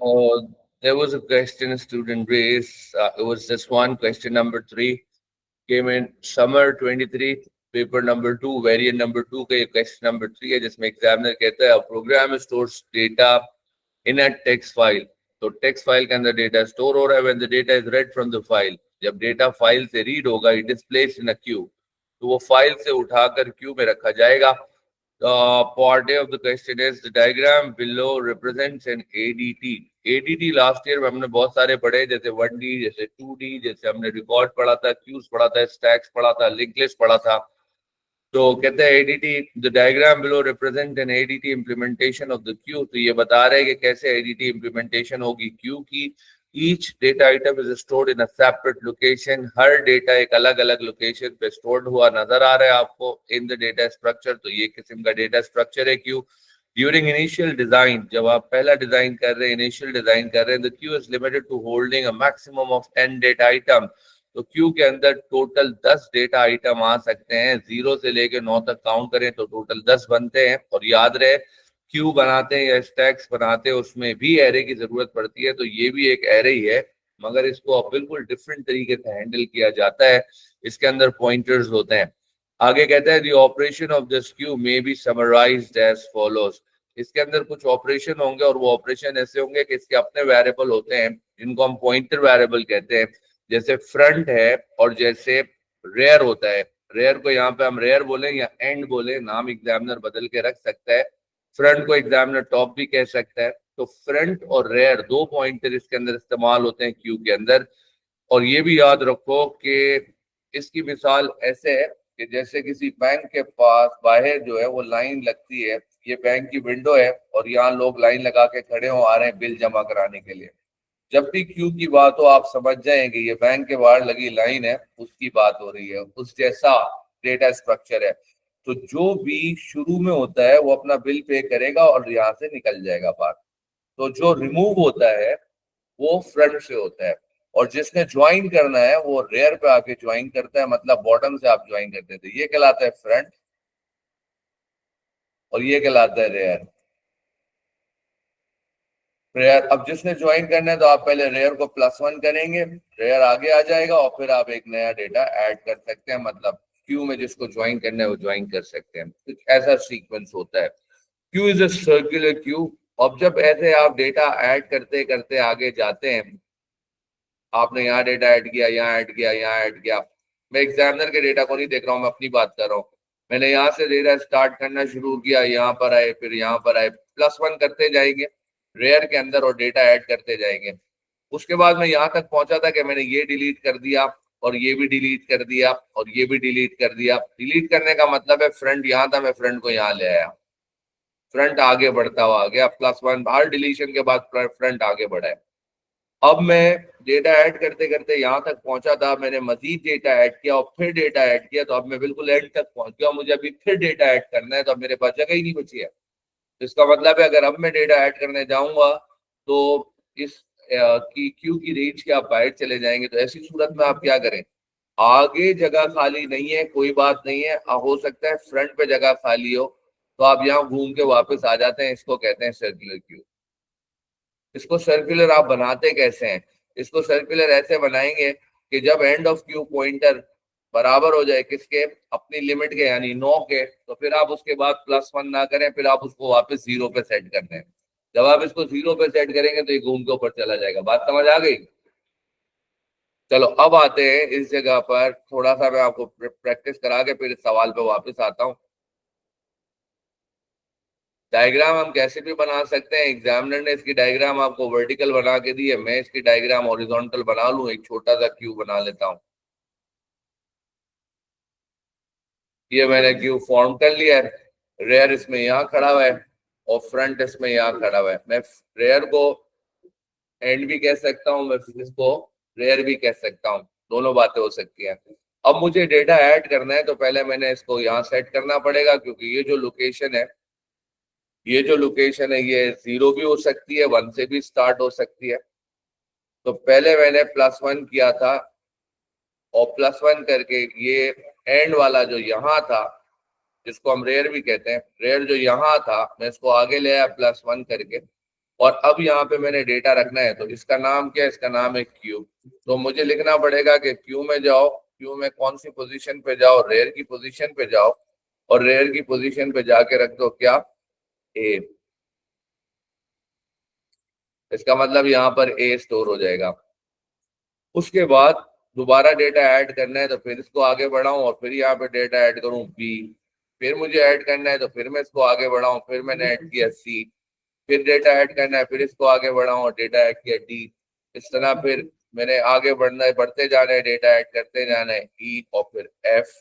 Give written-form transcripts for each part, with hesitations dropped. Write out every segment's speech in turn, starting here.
Uh, there was a question student raised. It was just one question. Number 3 came in summer 23. Paper number 2, variant number 2 का ये question number 3 है जिसमें examiner कहता है a program stores data in a text file. तो text file के अंदर data store हो रहा है. When the data is read from the file, जब data file से read होगा, it is placed in a queue. तो वो file से उठाकर queue में रखा जाएगा. Part A of the question is the diagram below represents an ADT. ADT last year में हमने बहुत सारे पढ़े, जैसे 1D, जैसे 2D, जैसे हमने रिकॉर्ड पढ़ा था, क्यूज पढ़ा था, स्टैक्स पढ़ा था, लिंक लिस्ट पढ़ा था. तो कहते हैं ADT, the diagram below represent N ADT implementation of the Q. तो ये बता रहे हैं कि कैसे ADT इम्प्लीमेंटेशन होगी क्यू की. Each data item is stored in a separate location. Her data एक अलग अलग लोकेशन पे स्टोर्ड हुआ नजर आ रहा है आपको इन द डेटा स्ट्रक्चर. तो ये किस्म का डेटा स्ट्रक्चर है क्यू. ड्यूरिंग इनिशियल डिजाइन, जब आप पहला डिजाइन कर रहे हैं, इनिशियल डिजाइन कर रहे हैं, the queue is limited to holding a maximum of 10 data item. तो क्यू के अंदर टोटल 10 डेटा आइटम आ सकते हैं. 0 से लेकर 9 तक काउंट करें तो टोटल 10 बनते हैं. और याद रहे, क्यू बनाते हैं या स्टैक्स बनाते हैं उसमें भी एरे की जरूरत पड़ती है. तो ये भी एक एरे ही है, मगर इसको अब बिल्कुल डिफरेंट तरीके से हैंडल किया जाता है. इसके अंदर पॉइंटर्स होते हैं. आगे कहता है the operation of this queue may be summarized as follows. इसके अंदर कुछ ऑपरेशन होंगे और वो ऑपरेशन ऐसे होंगे कि इसके अपने वेरिएबल होते हैं जिनको हम पॉइंटर वेरिएबल कहते हैं. जैसे फ्रंट है और जैसे रेयर होता है. रेयर को यहाँ पे हम रेयर बोले या एंड बोले, नाम एग्जामिनर बदल के रख सकता है. फ्रंट को एग्जामिनर टॉप भी कह सकता है. तो फ्रंट और रेयर दो पॉइंटर इसके अंदर इस्तेमाल होते हैं क्यू के अंदर. और ये भी याद रखो कि इसकी मिसाल ऐसे है कि जैसे किसी बैंक के पास बाहर जो है वो लाइन लगती है. ये बैंक की विंडो है और यहाँ लोग लाइन लगा के खड़े हो आ रहे हैं बिल जमा कराने के लिए. जब भी क्यू की बात हो आप समझ जाएंगे ये बैंक के बाहर लगी लाइन है, उसकी बात हो रही है. उस जैसा डेटा स्ट्रक्चर है. तो जो भी शुरू में होता है वो अपना बिल पे करेगा और यहाँ से निकल जाएगा बाहर. तो जो रिमूव होता है वो फ्रंट से होता है. और जिसने ज्वाइन करना है वो रेयर पे आके ज्वाइन करता है, मतलब बॉटम से आप ज्वाइन करते थे. ये कहलाता है फ्रंट और ये कहलाता है रेयर. रेयर, अब जिसने ज्वाइन करना है तो आप पहले रेयर को +1 करेंगे, रेयर आगे आ जाएगा और फिर आप एक नया डेटा ऐड कर सकते हैं. मतलब क्यू में जिसको ज्वाइन करना है वो ज्वाइन कर सकते हैं. कुछ ऐसा सीक्वेंस होता है. Q is a circular Q. अब जब ऐसे आप डेटा ऐड करते करते आगे जाते हैं, आपने यहाँ डेटा ऐड किया, यहाँ ऐड किया, यहाँ ऐड किया. मैं एग्जामिनर के डेटा को नहीं देख रहा हूँ, मैं अपनी बात कर रहा हूँ. मैंने यहाँ से डेटा स्टार्ट करना शुरू किया, यहाँ पर आए, फिर यहाँ पर आए, +1 करते जाएंगे रेयर के अंदर और डेटा ऐड करते जाएंगे. उसके बाद मैं यहाँ तक पहुंचा था कि मैंने ये डिलीट कर दिया और ये भी डिलीट कर दिया और ये भी डिलीट कर दिया. डिलीट करने का मतलब है फ्रंट यहाँ था, मैं फ्रंट को यहाँ ले आया. फ्रंट आगे बढ़ता हुआ आ गया. +1 हर डिलीशन के बाद फ्रंट आगे बढ़ा है. अब मैं डेटा ऐड करते करते यहाँ तक पहुंचा था, मैंने मजीद डेटा ऐड किया और फिर डेटा ऐड किया. तो अब मैं बिल्कुल एंड तक पहुंच गया. मुझे अभी फिर डेटा ऐड करना है तो अब मेरे पास जगह ही नहीं बची है. तो इसका मतलब है अगर अब मैं डेटा ऐड करने जाऊंगा तो इस की क्यू की रेंज के आप बाहर चले जाएंगे. तो ऐसी सूरत में आप क्या करें, आगे जगह खाली नहीं है, कोई बात नहीं है, हो सकता है फ्रंट पे जगह खाली हो तो आप यहाँ घूम के वापस आ जाते हैं. इसको कहते हैं सर्कुलर क्यू. इसको सर्कुलर आप बनाते कैसे हैं, इसको सर्कुलर ऐसे बनाएंगे कि जब एंड ऑफ क्यू पॉइंटर बराबर हो जाए किसके, अपनी लिमिट के यानी 9 के, तो फिर आप उसके बाद +1 ना करें, फिर आप उसको वापस 0 पे सेट कर दें. जब आप इसको 0 पे सेट करेंगे तो ये घूम के ऊपर चला जाएगा. बात समझ आ गई. चलो अब आते हैं इस जगह पर, थोड़ा सा मैं आपको प्रैक्टिस करा के फिर इस सवाल पे वापस आता हूँ. डायग्राम हम कैसे भी बना सकते हैं. एग्जामिनर ने इसकी डायग्राम आपको वर्टिकल बना के दी है, मैं इसकी डायग्राम हॉरिजॉन्टल बना लूं. एक छोटा सा क्यूब बना लेता हूं. ये मैंने क्यूब फॉर्म कर लिया है. रेयर इसमें यहाँ खड़ा हुआ है और फ्रंट इसमें यहाँ खड़ा हुआ है. मैं रेयर को एंड भी कह सकता हूँ, मैं इसको रेयर भी कह सकता हूँ. दोनों बातें हो सकती हैं. अब मुझे डेटा ऐड करना है तो पहले मैंने इसको यहाँ सेट करना पड़ेगा, क्योंकि ये जो लोकेशन है, ये जो लोकेशन है ये 0 भी हो सकती है, 1 से भी स्टार्ट हो सकती है. तो पहले मैंने +1 किया था और +1 करके ये एंड वाला जो यहाँ था, जिसको हम रेयर भी कहते हैं, रेयर जो यहाँ था, मैं इसको आगे ले आया +1 करके और अब यहाँ पे मैंने डेटा रखना है, तो इसका नाम क्या है, इसका नाम है क्यू। तो मुझे लिखना पड़ेगा कि क्यू में जाओ, क्यू में कौन सी पोजीशन पे जाओ, रेयर की पोजीशन पे जाओ, और रेयर की पोजीशन पे जाके रख दो क्या, ए। इसका मतलब यहाँ पर ए स्टोर हो जाएगा। उसके बाद दोबारा डेटा ऐड करना है, तो फिर इसको आगे बढ़ाऊं और फिर यहाँ पे डेटा ऐड करूं बी। फिर मुझे ऐड करना है, तो फिर मैं इसको आगे बढ़ाऊं, फिर मैंने ऐड किया सी। फिर डेटा ऐड करना है, फिर इसको आगे बढ़ाऊं और डेटा ऐड किया डी। इस तरह फिर मैंने आगे बढ़ना है, बढ़ते जाना है, डेटा ऐड करते जाना है, ई और फिर एफ।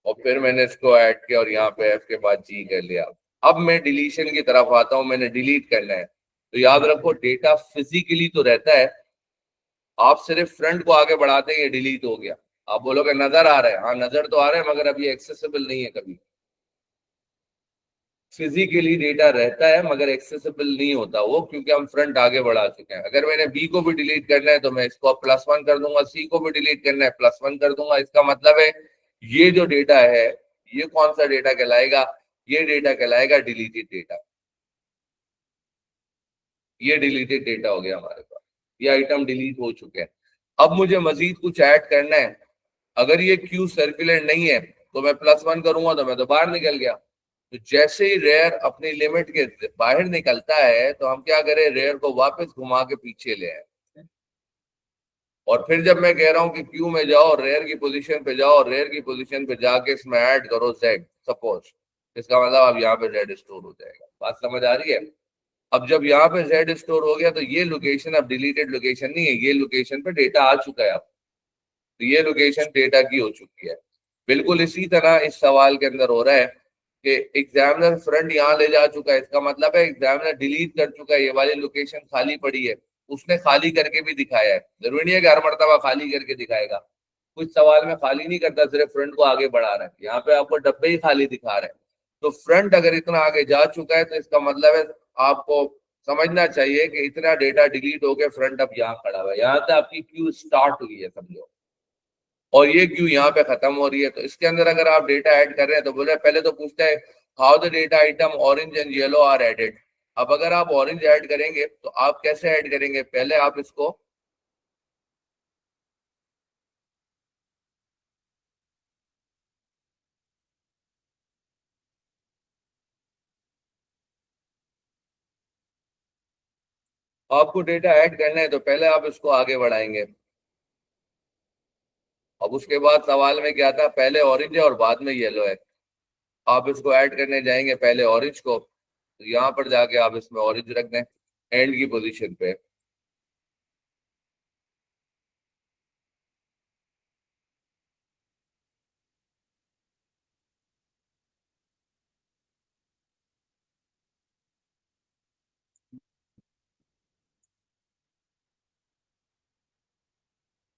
और फिर मैंने इसको ऐड किया और यहाँ पे एफ के बाद जी कर लिया। अब मैं डिलीशन की तरफ आता हूँ, मैंने डिलीट करना है। तो याद रखो डेटा फिजिकली तो रहता है, आप सिर्फ फ्रंट को आगे बढ़ाते हैं, ये डिलीट हो गया। आप बोलोगे नजर आ रहा है, हाँ नजर तो आ रहा है, मगर अब ये एक्सेसिबल नहीं है। कभी फिजिकली डेटा रहता है मगर एक्सेसिबल नहीं होता वो, क्योंकि हम फ्रंट आगे बढ़ा चुके हैं। अगर मैंने बी को भी डिलीट करना है तो मैं इसको +1 कर दूंगा, सी को भी डिलीट करना है +1 कर दूंगा। इसका मतलब है ये जो डेटा है, ये कौन सा डेटा कहलाएगा, ये डेटा कहलाएगा डिलीटेड डेटा। ये डिलीटेड डेटा हो गया हमारे पास, ये आइटम डिलीट हो चुके हैं। अब मुझे मजीद कुछ ऐड करना है। अगर ये क्यू सर्कुलेट नहीं है तो मैं +1 करूंगा तो मैं तो बाहर निकल गया। तो जैसे ही रेयर अपनी लिमिट के बाहर निकलता है तो हम क्या करें, रेयर को वापस घुमा के पीछे ले आए। और फिर जब मैं कह रहा हूं कि क्यू में जाओ, रेयर की पोजीशन पे जाओ, रेयर की पोजीशन पे जाके इसमें ऐड करो जेड सपोज, इसका मतलब अब यहाँ पे जेड स्टोर हो जाएगा। बात समझ आ रही है? अब जब यहाँ पे जेड स्टोर हो गया तो ये लोकेशन अब डिलीटेड लोकेशन नहीं है, ये लोकेशन पे डेटा आ चुका है अब। तो ये लोकेशन डेटा की हो चुकी है। बिल्कुल इसी तरह इस सवाल के अंदर हो रहा है कि एग्जामिनर फ्रंट यहाँ ले जा चुका है, इसका मतलब है एग्जामिनर डिलीट कर चुका है, ये वाली लोकेशन खाली पड़ी है। उसने खाली करके भी दिखाया है, जरूरी नहीं है कि हर मर्तबा खाली करके दिखाएगा। कुछ सवाल में खाली नहीं करता, सिर्फ फ्रंट को आगे बढ़ा रहा है। यहाँ पे आपको डब्बे ही खाली दिखा रहे हैं। तो फ्रंट अगर इतना आगे जा चुका है तो इसका मतलब है आपको समझना चाहिए कि इतना डेटा डिलीट हो गया, फ्रंट अब यहाँ खड़ा हुआ है। यहाँ से आपकी क्यू स्टार्ट हुई है समझो, और ये क्यू यहाँ पे खत्म हो रही है। तो इसके अंदर अगर आप डेटा ऐड कर रहे हैं तो बोले, पहले तो पूछता है how the data item orange and yellow are added. अब अगर आप ऑरेंज ऐड करेंगे तो आप कैसे ऐड करेंगे, पहले आप इसको आपको डेटा ऐड करना है तो पहले आप इसको आगे बढ़ाएंगे। अब उसके बाद सवाल में क्या था, पहले ऑरेंज है और बाद में येलो है। आप इसको ऐड करने जाएंगे पहले ऑरेंज को, तो यहाँ पर जाके आप इसमें ऑरेंज रख दें एंड की पोजीशन पे।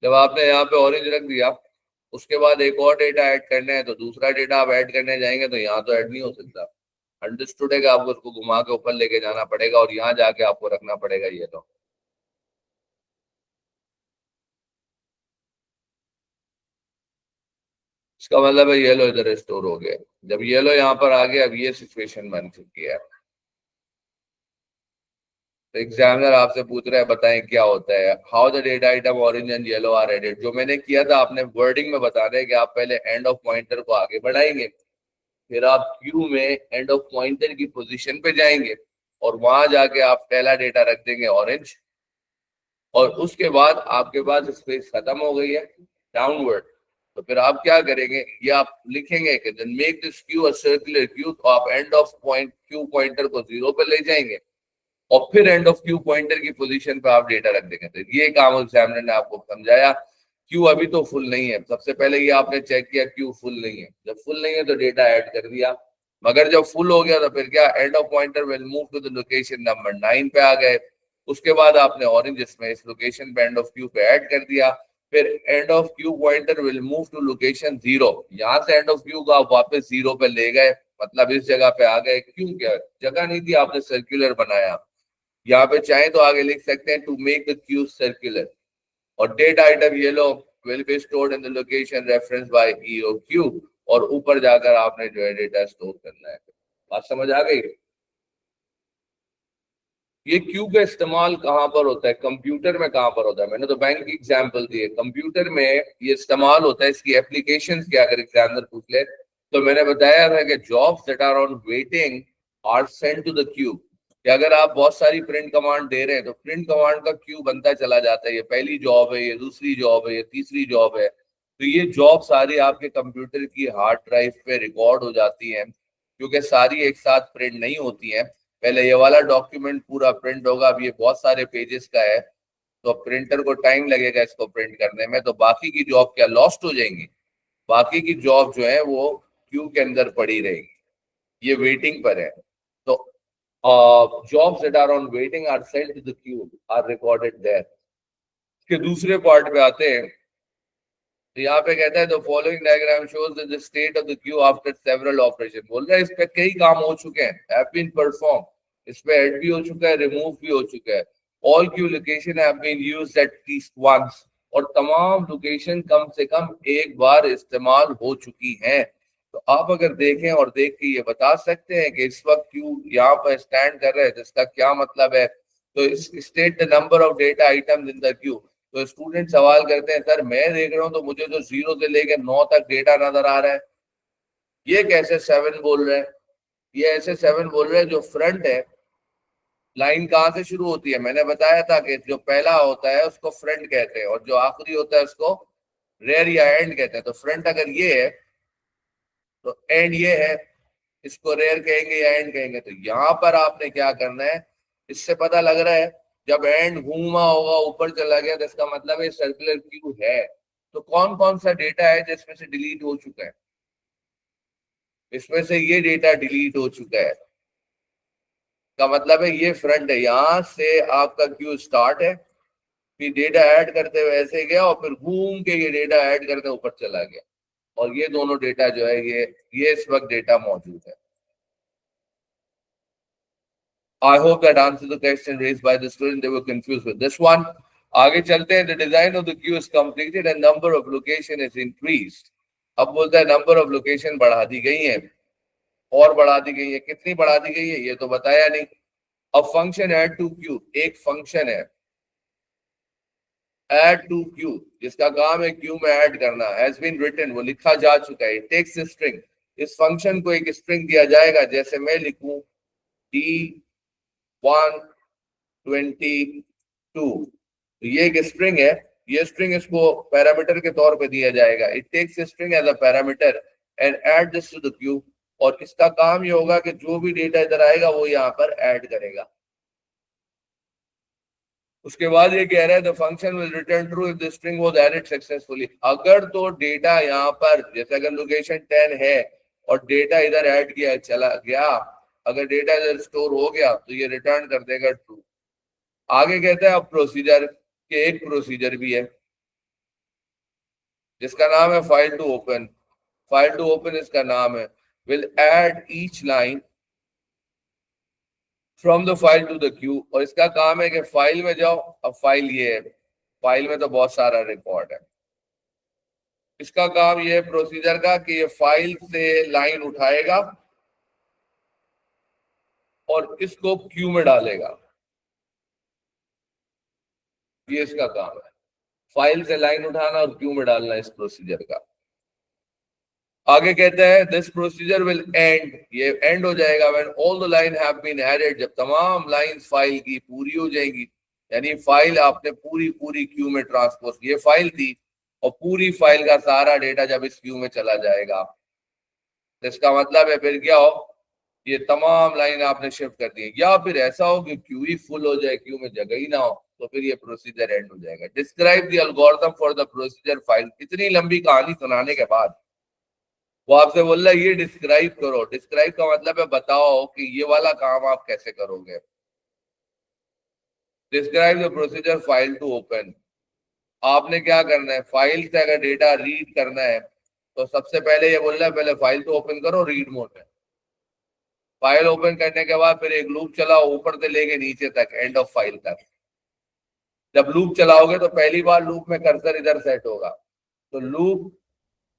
जब आपने यहाँ पे ऑरेंज रख दिया, उसके बाद एक और डेटा ऐड करना है, तो दूसरा डेटा आप ऐड करने जाएंगे तो यहाँ तो ऐड नहीं हो सकता। अंडरस्टूड है कि आपको उसको घुमा के ऊपर लेके जाना पड़ेगा और यहाँ जाके आपको रखना पड़ेगा ये। तो इसका मतलब है येलो इधर स्टोर हो गया। जब येलो यहाँ पर आ गया, अब ये सिचुएशन बन चुकी है। तो एग्जामिनर आपसे पूछ रहा है बताएं क्या होता है, how the data item orange and yellow are added. जो मैंने किया था आपने वर्डिंग में बता रहे हैं कि आप पहले एंड ऑफ पॉइंटर को आगे बढ़ाएंगे, फिर आप क्यू में एंड ऑफ पॉइंटर की पोजीशन पे जाएंगे और वहां जाके आप पहला डेटा रख देंगे ऑरेंज। और उसके बाद आपके पास स्पेस खत्म हो गई है डाउनवर्ड। तो फिर आप क्या करेंगे, ये आप लिखेंगे कि then make this queue a circular queue. तो आप end of point queue pointer को 0 पे ले जाएंगे और फिर एंड ऑफ क्यू पॉइंटर की पोजीशन पे आप डेटा रख देंगे। तो ये काम एग्जामिनर ने आपको समझाया। क्यू अभी तो फुल नहीं है, सबसे पहले ये आपने चेक किया क्यू फुल नहीं है। जब फुल नहीं है तो डेटा ऐड कर दिया, मगर जब फुल हो गया तो फिर क्या, end of pointer will move to the location number 9 पे आ गए। उसके बाद आपने ऑरेंज इसमें इस लोकेशन पे एंड ऑफ क्यू पे ऐड कर दिया। फिर end of queue pointer will move to location 0, यहाँ से एंड ऑफ क्यू को आप वापस 0 पे ले गए, मतलब इस जगह पे आ गए। क्यों, क्या जगह नहीं थी, आपने सर्कुलर बनाया। यहाँ पे चाहे तो आगे लिख सकते हैं to make the queue circular. और data item yellow will be stored in the location reference by E O Q. और ऊपर जाकर आपने जो है डेटा स्टोर करना है। बात समझ आ गई? ये क्यू का इस्तेमाल कहाँ पर होता है, कंप्यूटर में कहाँ पर होता है? मैंने तो बैंक की एग्जांपल दी है, कंप्यूटर में ये इस्तेमाल होता है। इसकी एप्लीकेशंस क्या, अगर एग्जामिनर पूछ ले तो मैंने बताया था कि jobs that are on waiting are sent to the queue. कि अगर आप बहुत सारी प्रिंट कमांड दे रहे हैं तो प्रिंट कमांड का क्यू बनता चला जाता है, ये पहली जॉब है, ये दूसरी जॉब है, ये तीसरी जॉब है। तो ये जॉब सारी आपके कंप्यूटर की हार्ड ड्राइव पे रिकॉर्ड हो जाती है, क्योंकि सारी एक साथ प्रिंट नहीं होती है। पहले ये वाला डॉक्यूमेंट पूरा प्रिंट होगा, अब ये बहुत सारे पेजेस का है, तो प्रिंटर को टाइम लगेगा इसको प्रिंट करने में, तो बाकी की जॉब क्या लॉस्ट हो जाएंगी? बाकी की जॉब जो है वो क्यू के अंदर पड़ी रहेगी, ये वेटिंग पर है। तो jobs that are on waiting are sent to the queue are recorded there. इसके दूसरे पार्ट पे आते हैं, तो यहाँ पे कहता है the following diagram shows the state of the Q after several operation. बोल रहा है इस पे कई काम हो चुके हैं, हैव बीन परफॉर्म। इस पे ऐड भी हो चुका है, रिमूव भी हो चुका है। All queue location have been used at least once, और तमाम लोकेशन कम से कम एक बार इस्तेमाल हो चुकी हैं। तो आप अगर देखें और देख के ये बता सकते हैं कि इस वक्त क्यू यहाँ पर स्टैंड कर रहा है, जिसका क्या मतलब है? तो इस state the number of data items in the Q. तो स्टूडेंट सवाल करते हैं सर मैं देख रहा हूँ तो मुझे तो 0 से लेकर 9 तक डेटा नजर आ रहा है, ये कैसे 7 बोल रहे हैं? ये ऐसे 7 बोल रहे हैं, जो फ्रंट है लाइन कहाँ से शुरू होती है? मैंने बताया था कि जो पहला होता है उसको फ्रंट कहते हैं, और जो आखिरी होता है उसको रेयर या एंड कहते हैं। तो फ्रंट अगर ये है तो एंड ये है, इसको रेयर कहेंगे या एंड कहेंगे? तो यहाँ पर आपने क्या करना है, इससे पता लग रहा है जब एंड घूमा होगा ऊपर चला गया तो इसका मतलब है सर्कुलर क्यू है। तो कौन कौन सा डेटा है जिसमें से डिलीट हो चुका है? इसमें से ये डेटा डिलीट हो चुका है, का मतलब है ये फ्रंट है, यहां से आपका क्यू स्टार्ट है, फिर डेटा ऐड करते हुए ऐसे गया और फिर घूम के ये डेटा ऐड करते ऊपर चला गया, और ये दोनों डेटा जो है ये इस वक्त डेटा मौजूद है। I hope that answers the question raised by the student. They were confused with this one. आगे चलते हैं, the design of the queue is completed and number of location is increased. अब बोलता है नंबर ऑफ लोकेशन बढ़ा दी गई है, और बढ़ा दी गई है, कितनी बढ़ा दी गई है ये तो बताया नहीं। अब फंक्शन ऐड टू क्यू, एक फंक्शन है ऐड टू क्यू जिसका काम है क्यू में ऐड करना, हैज बीन रिटन, वो लिखा जा चुका है। टेक्स्ट स्ट्रिंग, इस फंक्शन को एक स्ट्रिंग दिया जाएगा, जैसे मैं लिखूं D122, तो ये एक स्ट्रिंग है, ये स्ट्रिंग इसको पैरामीटर के तौर पे दिया जाएगा। It takes string as a parameter and add this to the queue, और इसका काम ये होगा कि जो भी डेटा इधर आएगा वो यहाँ पर ऐड करेगा। उसके बाद ये कह रहा है the function will return true if the string was added successfully. अगर तो डेटा यहाँ पर जैसे अगर लोकेशन 10 है और डेटा इधर ऐड किया चला गया, अगर डेटा इधर स्टोर हो गया तो ये रिटर्न कर देगा ट्रू। आगे कहता है अब प्रोसीजर के, एक प्रोसीजर भी है जिसका नाम है file to open. File to open इसका नाम है, will add each line from the file to the queue, और इसका काम है कि फाइल में जाओ। अब फाइल ये है, फाइल में तो बहुत सारा रिकॉर्ड है। इसका काम ये है प्रोसीजर का कि ये फाइल से लाइन उठाएगा और इसको क्यू में डालेगा, ये इसका काम है, फाइल से लाइन उठाना और क्यू में डालना इस प्रोसीजर का। आगे कहता है दिस प्रोसीजर विल एंड, ये एंड हो जाएगा when all the line have been added, जब तमाम लाइंस फाइल की पूरी हो जाएंगी। यानी फाइल आपने पूरी पूरी क्यू में ट्रांसपोज, ये फाइल थी और पूरी फाइल का सारा डेटा जब इस क्यू में चला जाएगा, इसका मतलब है फिर क्या हो, ये तमाम लाइन आपने शिफ्ट कर दी। या फिर ऐसा हो कि क्यू ही फुल हो जाए, क्यू में जगह ही ना हो, तो फिर ये प्रोसीजर एंड हो जाएगा। Describe the algorithm for the procedure file. इतनी लंबी कहानी सुनाने के बाद वो आपसे बोल रहा है ये डिस्क्राइब करो। डिस्क्राइब का मतलब है बताओ कि ये वाला काम आप कैसे करोगे। Describe the procedure file to open. आपने क्या करना है, फाइल से अगर डेटा रीड करना है तो सबसे पहले ये बोल रहा है पहले फाइल टू ओपन करो रीड मोड में। फाइल ओपन करने के बाद फिर एक लूप चलाओ ऊपर से लेके नीचे तक, एंड ऑफ फाइल तक। जब लूप चलाओगे तो पहली बार लूप में कर्सर इधर सेट होगा, तो loop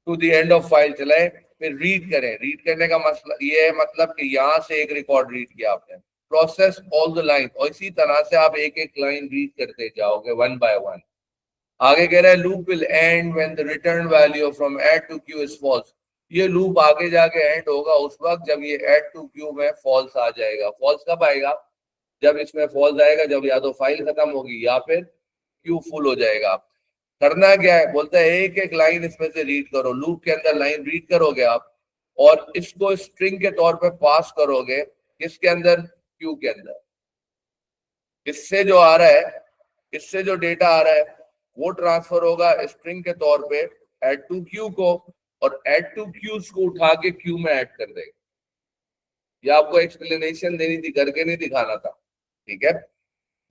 to the end of file चलाए, फिर रीड करें। रीड करने का मसला ये है, मतलब कि यहाँ से एक रिकॉर्ड रीड किया आपने, प्रोसेस ऑल द लाइन, और इसी तरह से आप एक एक लाइन रीड करते जाओगे वन बाय वन। आगे कह रहा है loop will end when the return value from add to queue is false. ये लूप आगे जाके एंड होगा उस वक्त जब ये ऐड टू क्यू में फॉल्स आ जाएगा। फॉल्स कब आएगा? जब इसमें फॉल्स आएगा जब या तो फाइल खत्म होगी या फिर क्यू फुल हो जाएगा। करना क्या है, बोलता है एक एक लाइन इसमें से रीड करो। लूप के अंदर लाइन रीड करोगे आप और इसको स्ट्रिंग के तौर पे पास करोगे किसके अंदर? क्यू के अंदर। इससे जो आ रहा है, इससे जो डेटा आ रहा है वो ट्रांसफर होगा स्ट्रिंग के तौर पे ऐड टू क्यू को, और ऐड टू क्यूज को उठा के क्यू में ऐड कर देगा। ये आपको एक्सप्लेनेशन देनी थी, करके नहीं दिखाना था, ठीक है।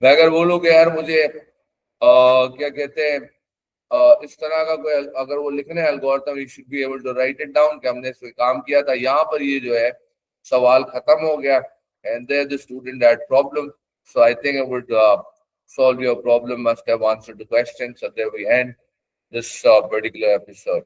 मैं अगर बोलूं कि यार मुझे क्या कहते हैं इस तरह का कोई अगर वो लिखने algorithm, you should be able to write it down कि हमने इस पे काम किया था, यहाँ पर ये जो है सवाल खत्म हो गया and there the student had problem. So I think I would solve your problem, must have answered the questions, so there we end this particular episode.